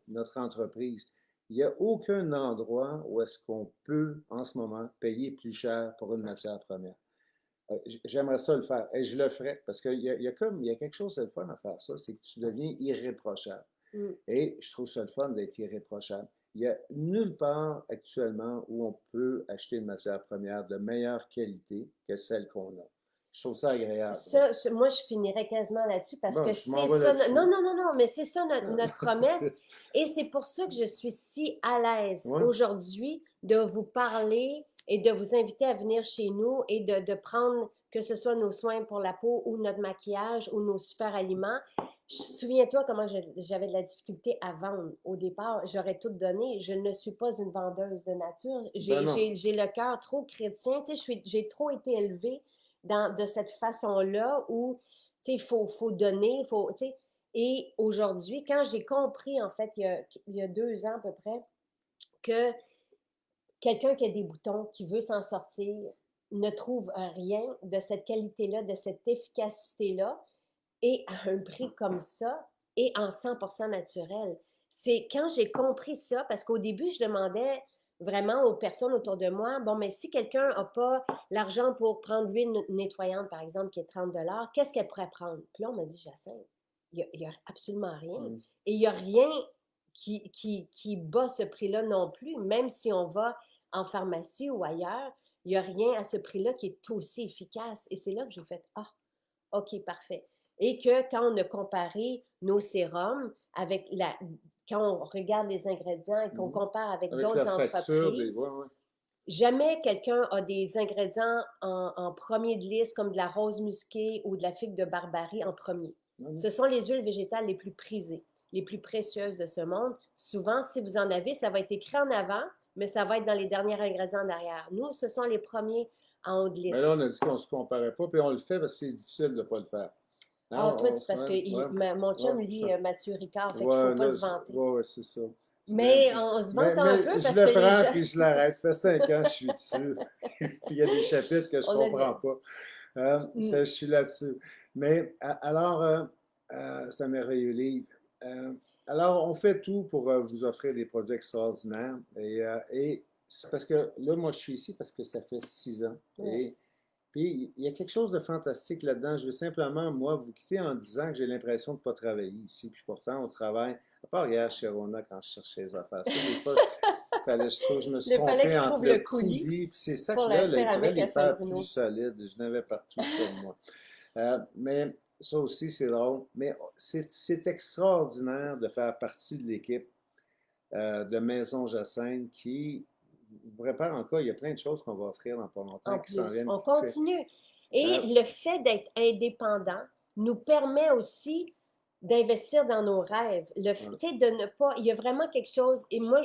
notre entreprise. Il n'y a aucun endroit où est-ce qu'on peut, en ce moment, payer plus cher pour une matière première. J'aimerais ça le faire, et je le ferais, parce qu'il y a quelque chose de fun à faire ça, c'est que tu deviens irréprochable. Mm. Et je trouve ça le fun d'être irréprochable. Il n'y a nulle part actuellement où on peut acheter une matière première de meilleure qualité que celle qu'on a. Je trouve ça agréable. Moi, je finirais quasiment là-dessus parce Bon, que je m'en c'est vais ça. là-dessus. Non, mais c'est ça notre promesse. Et c'est pour ça que je suis si à l'aise Ouais. aujourd'hui de vous parler et de vous inviter à venir chez nous et de prendre, que ce soit nos soins pour la peau ou notre maquillage ou nos super aliments. Souviens-toi comment j'avais de la difficulté à vendre. Au départ, j'aurais tout donné. Je ne suis pas une vendeuse de nature. J'ai le cœur trop chrétien. Tu sais, j'ai trop été élevée de cette façon-là où, tu sais, il faut donner, tu sais. Et aujourd'hui, quand j'ai compris, en fait, il y a 2 ans à peu près, que quelqu'un qui a des boutons, qui veut s'en sortir, ne trouve rien de cette qualité-là, de cette efficacité-là, et à un prix comme ça, et en 100% naturel. C'est quand j'ai compris ça, parce qu'au début, je demandais vraiment aux personnes autour de moi, bon, mais si quelqu'un n'a pas l'argent pour prendre l'huile nettoyante, par exemple, qui est 30 qu'est-ce qu'elle pourrait prendre? Puis là, on m'a dit, Jacinthe, il n'y a absolument rien. Et il n'y a rien qui bat ce prix-là non plus, même si on va en pharmacie ou ailleurs, il n'y a rien à ce prix-là qui est aussi efficace. Et c'est là que j'ai fait, ah, OK, parfait. et que quand on a comparé nos sérums avec quand on regarde les ingrédients et qu'on Mhm. compare avec Avec la d'autres facture, des entreprises, voix, ouais. jamais quelqu'un a des ingrédients en premier de liste comme de la rose musquée ou de la figue de Barbarie en premier. Non, non. Ce sont les huiles végétales les plus prisées, les plus précieuses de ce monde. Souvent, si vous en avez, ça va être écrit en avant, mais ça va être dans les derniers ingrédients en arrière. Nous, ce sont les premiers en haut de Mais là, liste. on a dit qu'on ne se comparait pas, puis on le fait parce que c'est difficile de ne pas le faire. Hein, Ah, toi, c'est parce que ouais, ouais, mon ouais, chum, lui, Mathieu Ricard, fait qu'il ne faut ouais, pas là, se vanter. ouais, ouais, c'est ça. Mais on se vante un Mais peu je parce que le les prends gens, puis je l'arrête. Ça fait 5 ans que je suis dessus. Puis il y a des chapitres que je ne on a comprends pas. mm, Je suis là-dessus. Mais alors, c'est un merveilleux livre. Euh, alors, on fait tout pour vous offrir des produits extraordinaires. Et c'est parce que là, moi, je suis ici parce que ça fait 6 ans. ouais. Et puis, il y a quelque chose de fantastique là-dedans. Je veux simplement, moi, vous quitter en disant que j'ai l'impression de ne pas travailler ici. Puis pourtant, on travaille, à part hier chez Rona quand je cherchais les affaires. Ça, des fois, je me suis Il fallait trompé qu'il entre trouve le le coulis coulis, puis c'est ça pour que la là, il fallait céramique à les faire plus Saint-Bruno. solides. Je n'avais partout sur moi. Mais ça aussi, c'est drôle. Mais c'est extraordinaire de faire partie de l'équipe de Maison Jacinthe qui vous prépare en cas. Il y a plein de choses qu'on va offrir dans pas longtemps En qui s'en plus, viennent. on continue. Et Euh, le fait d'être indépendant nous permet aussi d'investir dans nos rêves. Tu sais, de ne pas. Il y a vraiment quelque chose. Et moi,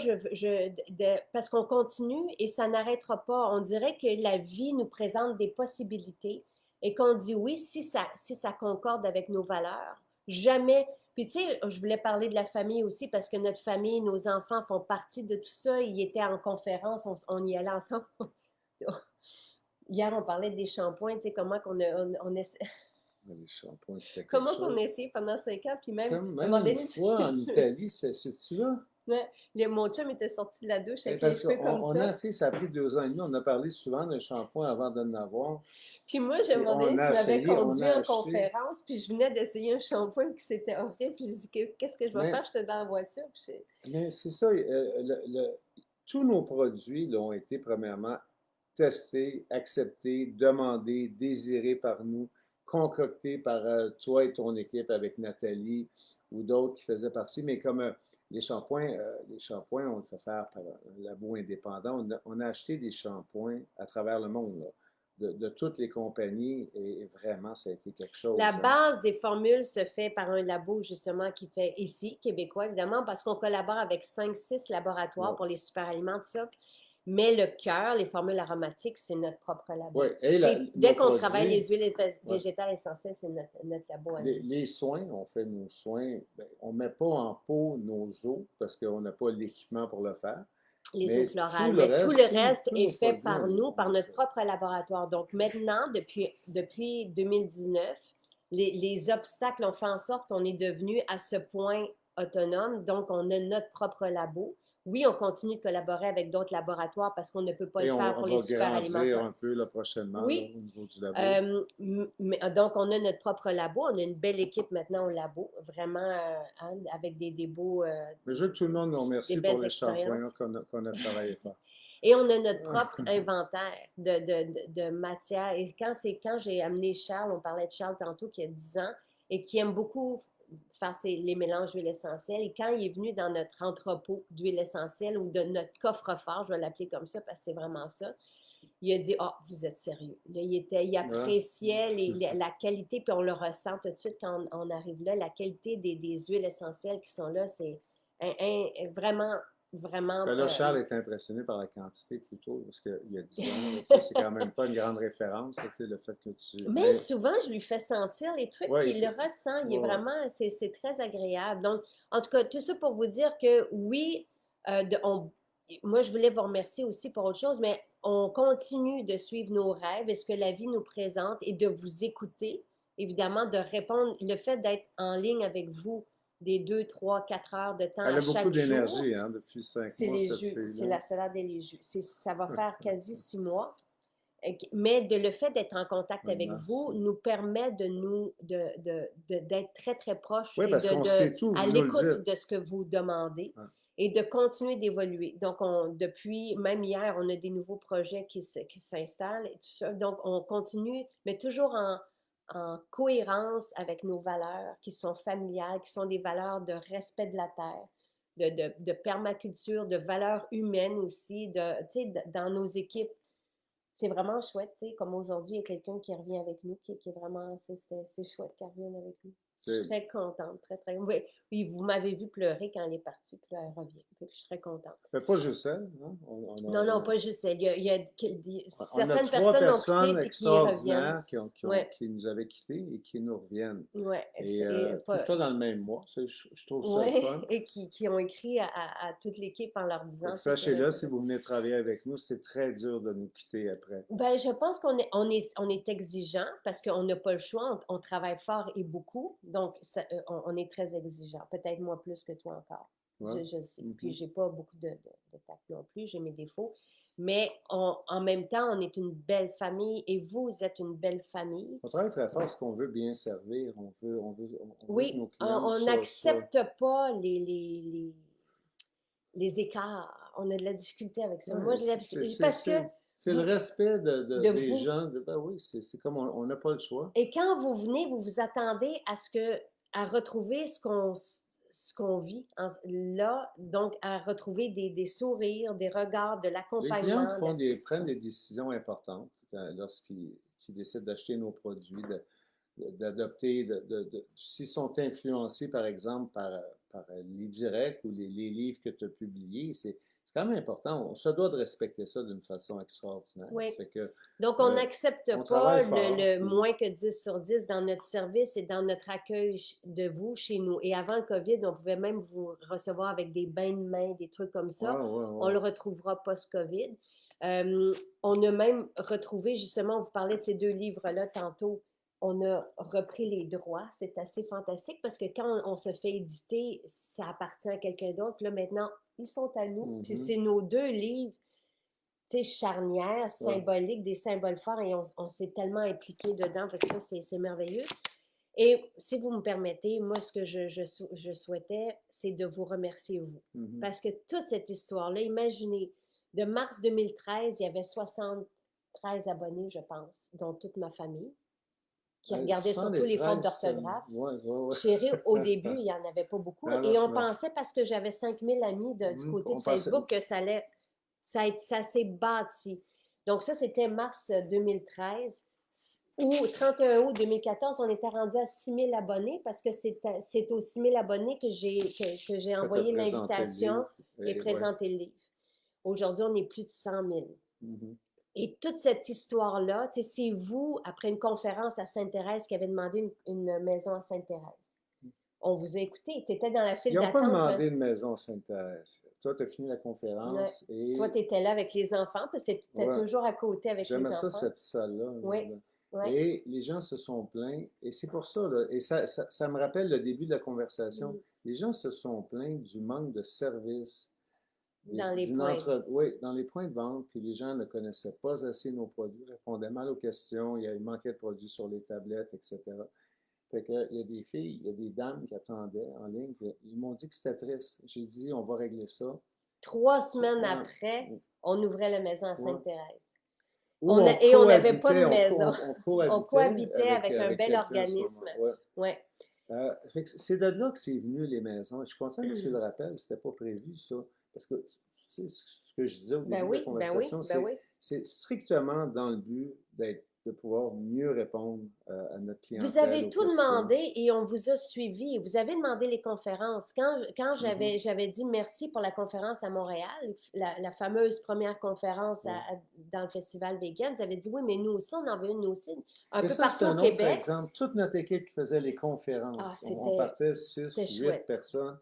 parce qu'on continue et ça n'arrêtera pas. On dirait que la vie nous présente des possibilités et qu'on dit oui si ça concorde avec nos valeurs. Jamais. Puis tu sais, je voulais parler de la famille aussi parce que notre famille, nos enfants font partie de tout ça. Ils étaient en conférence, on y allait ensemble. Hier, on parlait des shampoings, tu sais, les shampoings, c'était quelque comment qu'on chose. a essayé pendant 5 ans, puis même, Comme à un moment même une donné, fois en Italie, c'est-tu là? mon chum était sorti de la douche avec les Parce cheveux comme qu'on a ça. essayé, ça a pris 2 ans et demi, on a parlé souvent de shampoing avant d'en avoir. Puis moi, à un Puis moment on donné, a tu m'avais essayé, on conduit a en acheté. conférence, puis je venais d'essayer un shampoing, puis c'était horrible, puis je dis, qu'est-ce que je vais Mais faire? J'étais dans la voiture, puis Mais c'est ça, tous nos produits là, ont été premièrement testés, acceptés, demandés, désirés par nous, concoctés par toi et ton équipe avec Nathalie ou d'autres qui faisaient partie. Mais comme les shampoings, on le fait faire par un labo indépendant. On a acheté des shampoings à travers le monde, là, de toutes les compagnies et vraiment, ça a été quelque la chose. Hein. base des formules se fait par un labo justement qui fait ici, québécois évidemment, parce qu'on collabore avec 5, 6 laboratoires Ouais. pour les super aliments, tout ça. Mais le cœur, les formules aromatiques, c'est notre propre labo. Ouais. Et Dès nos qu'on travaille produits, les huiles ouais. végétales essentielles, c'est notre labo à nous. Les soins, on fait nos soins, ben, on ne met pas en pot nos os parce qu'on n'a pas l'équipement pour le faire. Les eaux Mais florales. Mais tout le reste tous est nos fait produits, par nous, par notre propre laboratoire. Donc maintenant, depuis 2019, les obstacles ont fait en sorte qu'on est devenu à ce point autonome. Donc, on a notre propre labo. Oui, on continue de collaborer avec d'autres laboratoires parce qu'on ne peut pas et le faire on pour les va super grandir alimentaires. un peu là, prochainement là, Oui, au niveau du labo. donc, on a notre propre labo. On a une belle équipe maintenant au labo, vraiment avec des beaux, Mais je veux que tout le monde nous des remercie pour belles les expériences. shampoings qu'on a travaillé fort. Et on a notre propre inventaire de matière. Et quand j'ai amené Charles, on parlait de Charles tantôt, qui a 10 ans, et qui aime beaucoup faire les mélanges d'huile essentielle. Et quand il est venu dans notre entrepôt d'huile essentielle ou de notre coffre-fort, je vais l'appeler comme ça parce que c'est vraiment ça, il a dit, ah, oh, vous êtes sérieux. Là, il appréciait la qualité, puis on le ressent tout de suite quand on arrive là. La qualité des huiles essentielles qui sont là, c'est vraiment, vraiment. Ben là, Charles est impressionné par la quantité plutôt, parce qu'il y a 10 ans, là, c'est quand même pas une grande référence, là, le fait que tu. Mais souvent, je lui fais sentir les trucs, Ouais, puis il le ressent. Il est ouais, vraiment, c'est très agréable. Donc, en tout cas, tout ça pour vous dire que oui, moi, je voulais vous remercier aussi pour autre chose, mais on continue de suivre nos rêves et ce que la vie nous présente et de vous écouter, évidemment, de répondre. Le fait d'être en ligne avec vous des 2, 3, 4 heures de temps Elle à a beaucoup chaque jour, d'énergie hein, depuis 5 c'est mois, les cette jus, c'est fille-là. la salade et les jus. Ça va faire quasi 6 mois. Mais le fait d'être en contact Oui, avec vous merci. nous permet d'être très, très proche Oui, et parce qu'on sait tout, à vous nous le l'écoute dites. de ce que vous demandez Ouais. et de continuer d'évoluer. Donc, depuis, même hier, on a des nouveaux projets qui s'installent et tout ça. Donc, on continue, mais toujours en cohérence avec nos valeurs qui sont familiales, qui sont des valeurs de respect de la terre, de permaculture, de valeurs humaines aussi, dans nos équipes. C'est vraiment chouette, tu sais, comme aujourd'hui, il y a quelqu'un qui revient avec nous, qui est vraiment, c'est chouette qu'elle revienne avec nous. Je suis C'est très contente, très, très. Oui, oui, vous m'avez vu pleurer quand elle est partie, puis là, elle revient. Fait que je suis très contente. fait pas juste elle, hein? Non, non, pas juste elle. On a Certaines trois personnes ont quitté personnes puis qui y reviennent. extraordinaires Ouais, qui nous avaient quittés et qui nous reviennent. ouais, Et et tout pas, ça dans le même mois. Je trouve ça le ouais, fun. et qui ont écrit à toute l'équipe en leur Fait disant que ce qu'ils sachez-le, avaient si fait. vous venez travailler avec nous, c'est très dur de nous quitter après. Ben, je pense on est exigeant parce qu'on n'a pas le choix. On travaille fort et beaucoup. Donc, on est très exigeant. Peut-être moi plus que toi encore. Ouais. Je sais. Puis, Mhm. j'ai pas beaucoup de tact non plus. J'ai mes défauts. Mais en même temps, on est une belle famille et vous êtes une belle famille. On travaille très fort parce qu'on veut bien servir. On veut que Oui, nos clients on soient. n'accepte pas les écarts. On a de la difficulté avec ça. Moi, Ouais, j'ai de la difficulté parce que c'est le vous, respect de des vous. gens. Ben oui, c'est comme on n'a pas le choix. Et quand vous venez, vous vous attendez à retrouver ce qu'on vit là, donc à retrouver des sourires, des regards, de Les clients l'accompagnement. prennent des décisions importantes lorsqu'ils décident d'acheter nos produits, d'adopter, s'ils sont influencés, par exemple, par les directs ou les livres que tu as publiés, c'est quand même important. On se doit de respecter ça d'une façon extraordinaire. Oui. Ça fait que, Donc, on n'accepte on pas travaille fort. le moins que 10 sur 10 dans notre service et dans notre accueil de vous chez nous. Et avant le COVID, on pouvait même vous recevoir avec des bains de main, des trucs comme Ouais, ça. ouais, On ouais. le retrouvera post-COVID. On a même retrouvé, justement, on vous parlait de ces deux livres-là tantôt, on a repris les droits. C'est assez fantastique parce que quand on se fait éditer, ça appartient à quelqu'un d'autre. Là, maintenant, ils sont à nous. Puis Mhm. c'est nos deux livres, tu sais, charnières, Ouais. symboliques, des symboles forts et on s'est tellement impliqué dedans. Fait que ça, c'est merveilleux. Et si vous me permettez, moi, ce que je souhaitais, c'est de vous remercier, vous. Mhm. Parce que toute cette histoire-là, imaginez, de mars 2013, il y avait 73 abonnés, je pense, dont toute ma famille, qui regardaient surtout les fautes 73 d'orthographe. ouais, ouais, Chérie, au ouais. début, il n'y en avait pas beaucoup. Non, non, Et je on me... pensait, parce que j'avais 5000 amis du côté de On pensait... Facebook, que ça s'est bâti. Donc ça, c'était mars 2013. Ou 31 août 2014, on était rendu à 6000 abonnés parce que c'est aux 6000 abonnés que j'ai Fait t'as envoyé présenté le l'invitation livre. et Et ouais. présenté le livre. Aujourd'hui, on est plus de 100 000. Mhm. Et toute cette histoire-là, c'est vous, après une conférence à Sainte-Thérèse, qui avez demandé une maison à Sainte-Thérèse. On vous a écouté. Tu étais dans la Ils file n'ont pas d'attente, demandé une maison à Sainte-Thérèse. Toi, tu as fini la ouais. conférence Toi, et tu étais là avec les enfants, parce que tu étais ouais, toujours à côté avec j'aimais les ça, enfants. cette salle-là. Oui, oui. Et les gens se sont plaints. Et c'est pour ça, là, et ça me rappelle le début de la conversation. Les gens se sont plaints du manque de service Dans les points. oui, dans les points de vente, puis les gens ne connaissaient pas assez nos produits, répondaient mal aux questions, il manquait de produits sur les tablettes, etc. Fait que, il y a des filles, il y a des dames qui attendaient en ligne, puis ils m'ont dit que c'était triste. J'ai dit, on va régler ça. 3 semaines Ouais, après, on ouvrait la maison à ouais. Sainte-Thérèse. Ou on Et on n'avait pas de cohabitait, maison. on On cohabitait cohabitait avec un avec bel quelqu'un à ce moment. organisme. Ouais. Oui. Fait que c'est de là que c'est venu les maisons. Je suis content que tu le rappelles, c'était pas prévu ça. Parce que tu sais, ce que je disais au Ben début de la oui, ben oui, conversation, ben oui. c'est strictement dans le but de pouvoir mieux répondre à notre Vous clientèle, avez aux tout questions. demandé et on vous a suivi. Vous avez demandé les conférences. Quand Mhm. j'avais dit merci pour la conférence à Montréal, la fameuse première conférence Ouais. dans le Festival Vegan, vous avez dit oui, mais nous aussi, on en veut une, nous aussi. Un Mais peu ça, c'est partout au un autre Québec. exemple. Toute notre équipe qui faisait les Ah, conférences, on c'était partait 6, 8 chouette. personnes.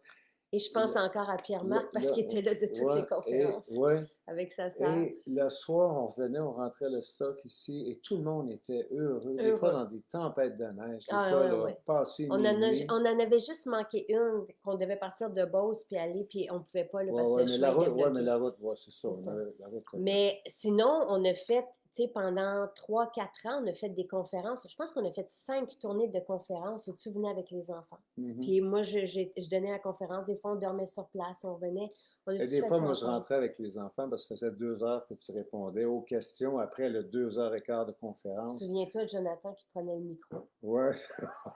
Et je pense encore à Pierre-Marc parce Là, qu'il était là de toutes ouais, les conférences ouais. avec sa sœur. Et le soir, on revenait, on rentrait le stock ici et tout le monde était heureux. Des fois Heureux. dans des tempêtes de neige, des Ah fois, ouais, là, ouais. passé On en minuit. on en avait juste manqué une, qu'on devait partir de Beauce puis aller, puis on pouvait pas là, parce que le chemin était Ouais, mais bloqué. la route, ouais, c'est ça. C'est ça. La route était bloquée. Mais sinon, on a fait, tu sais, pendant 3, 4 ans, on a fait des conférences. Je pense qu'on a fait 5 tournées de conférences où tu venais avec les enfants. Mhm. Puis moi, je donnais la conférence. Des fois, on dormait sur place, on venait. On a Et tous des fait fois, ça moi, je ensemble. rentrais avec les enfants parce que ça faisait 2 heures que tu répondais aux questions après le 2 heures et quart de conférence. Souviens-toi de Jonathan qui prenait le micro. Ouais,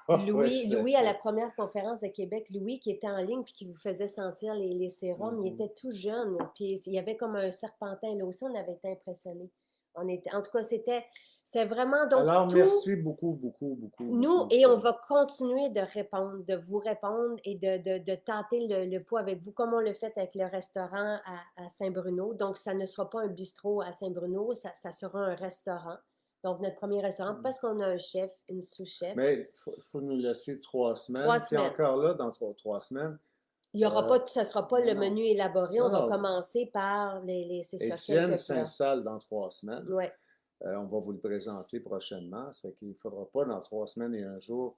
ouais, Louis, c'était Louis, à la fait. première conférence de Québec, Louis qui était en ligne puis qui vous faisait sentir les sérums, il Mhm. était tout jeune. Puis il y avait comme un serpentin. Là aussi, on avait été impressionnés. En tout cas, c'était vraiment donc Alors, tout. merci beaucoup, beaucoup, beaucoup, Nous, beaucoup, et on Claude. va continuer de répondre, de vous répondre et de tâter le pouls avec vous, comme on le fait avec le restaurant à Saint-Bruno. Donc, ça ne sera pas un bistrot à Saint-Bruno, ça sera un restaurant. Donc, notre premier restaurant, parce qu'on a un chef, une sous-chef. Mais il faut nous laisser 3 3 semaines. Puis semaines. encore là, dans 3 semaines, Il y aura euh, pas, ça ne sera pas non, le non, menu élaboré. On non, va non. commencer par c'est ça, Étienne quelques plats. s'installe dans 3 semaines. Ouais. On va vous le présenter prochainement. Ça fait qu'il ne faudra pas dans 3 semaines et un jour.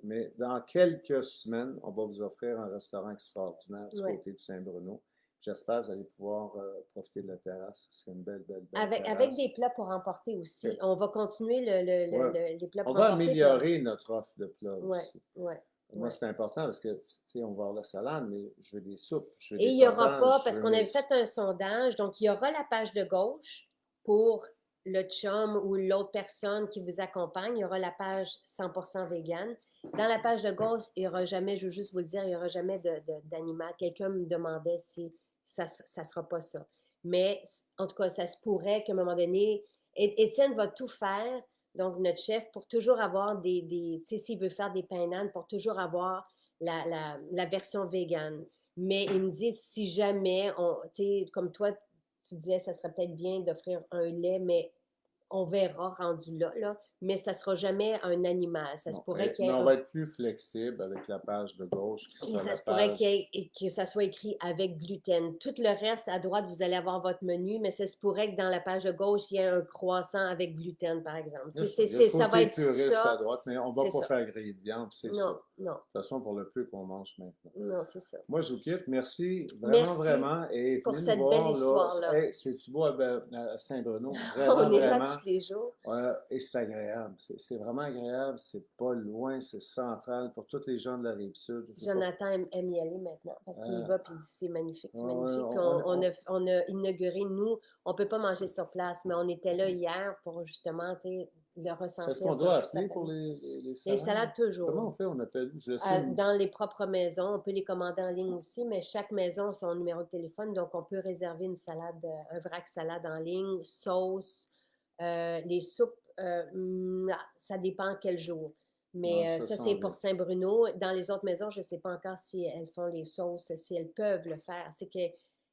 Mais dans quelques semaines, on va vous offrir un restaurant extraordinaire du Ouais. côté de Saint-Bruno. J'espère que vous allez pouvoir profiter de la terrasse. C'est une belle, belle, belle Avec des terrasse. plats pour emporter aussi. OK. On va continuer Ouais. les plats On pour va emporter. améliorer notre offre de plats Ouais, aussi. ouais, Moi, ouais. c'est important parce que, tu sais, on va avoir la salade, mais je veux des soupes, je veux Et des il n'y aura pas, potages, je parce veux qu'on mes... avait fait un sondage, donc il y aura la page de gauche pour le chum ou l'autre personne qui vous accompagne. Il y aura la page 100% vegan. Dans la page de gauche, il n'y aura jamais, je veux juste vous le dire, il n'y aura jamais d'animal. Quelqu'un me demandait si ça ne sera pas ça. Mais en tout cas, ça se pourrait qu'à un moment donné, Étienne va tout faire, donc notre chef, pour toujours avoir tu sais, s'il veut faire des pains d'âne, pour toujours avoir la version vegan. Mais il me dit, si jamais, tu sais, comme toi, tu disais, ça serait peut-être bien d'offrir un lait, mais on verra rendu là, mais ça ne sera jamais un animal. Ça se Non, pourrait qu'il y mais ait on un. va être plus flexible avec la page de gauche qui Et sera ça la se pourrait page... que ça soit écrit avec gluten. Tout le reste, à droite, vous allez avoir votre menu, mais ça se pourrait que dans la page de gauche, il y ait un croissant avec gluten, par exemple. C'est ça. Il y a le Ça va côté être puriste à ça. droite, mais on ne va C'est pas ça. faire griller de viande, c'est Non, sûr. non, De toute façon, pour le peu qu'on mange maintenant. non, c'est ça. Moi, je vous quitte. Merci, vraiment, Merci vraiment. Et pour venez nous cette belle voir, là. histoire-là. Hey, c'est-tu beau à Saint-Bruno? On Vraiment, est là vraiment. tous les jours. Et c'est agréable. C'est vraiment agréable. C'est pas loin, c'est central pour tous les gens de la Rive-Sud. Je sais pas. Jonathan aime y aller maintenant parce qu'il y Euh, va et il dit c'est magnifique, c'est magnifique. Puis on- on- on a inauguré, nous, on ne peut pas manger sur place, mais on était là hier pour justement, tu sais, le Est-ce ressentir qu'on pour doit toute la appeler pour famille. les Les salades? salades, Comment toujours. on fait? On appelle? Je sais. Dans les propres maisons, on peut les commander en ligne aussi, mais chaque maison a son numéro de téléphone, donc on peut réserver une salade, un vrac salade en ligne, sauce, les soupes, ça dépend quel jour. Ah, Mais ça ça, sent c'est pour bien. Saint-Bruno. Dans les autres maisons, je ne sais pas encore si elles font les sauces, si elles peuvent le faire. C'est que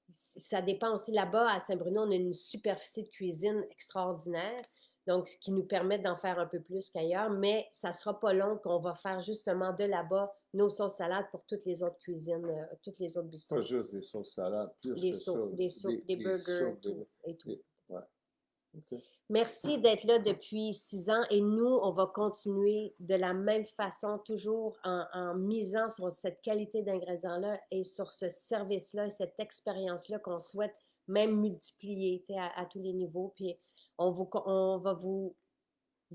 ça dépend aussi. Là-bas, à Saint-Bruno, on a une superficie de cuisine extraordinaire, donc ce qui nous permet d'en faire un peu plus qu'ailleurs, mais ça ne sera pas long qu'on va faire justement de là-bas nos sauces salades pour toutes les autres cuisines, toutes les autres Pas bistrots. juste des sauces salades, plus Des que ça. soupes, des soupes, des burgers, soupes, tout et tout. ouais. OK. Merci d'être là depuis 6 ans et nous, on va continuer de la même façon, toujours en misant sur cette qualité d'ingrédients-là et sur ce service-là, cette expérience-là qu'on souhaite même multiplier à tous les niveaux. Puis on va vous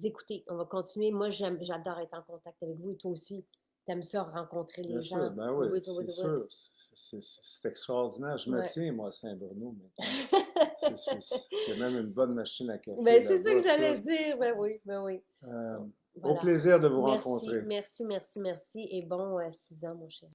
écouter, on va continuer. Moi, j'adore être en contact avec vous et toi aussi. T'aimes ça, rencontrer Bien les sûr, gens. ben Oui, oui, oui, oui, c'est oui, oui. sûr. C'est extraordinaire. Je me Ouais. tiens, moi, à Saint-Bruno maintenant. C'est même une bonne machine à café Ben, c'est ça que là-bas, j'allais tout. dire. Ben oui, ben oui. Au Voilà. plaisir de vous Merci, rencontrer. merci, merci, merci. Et bon 6 ans, mon cher.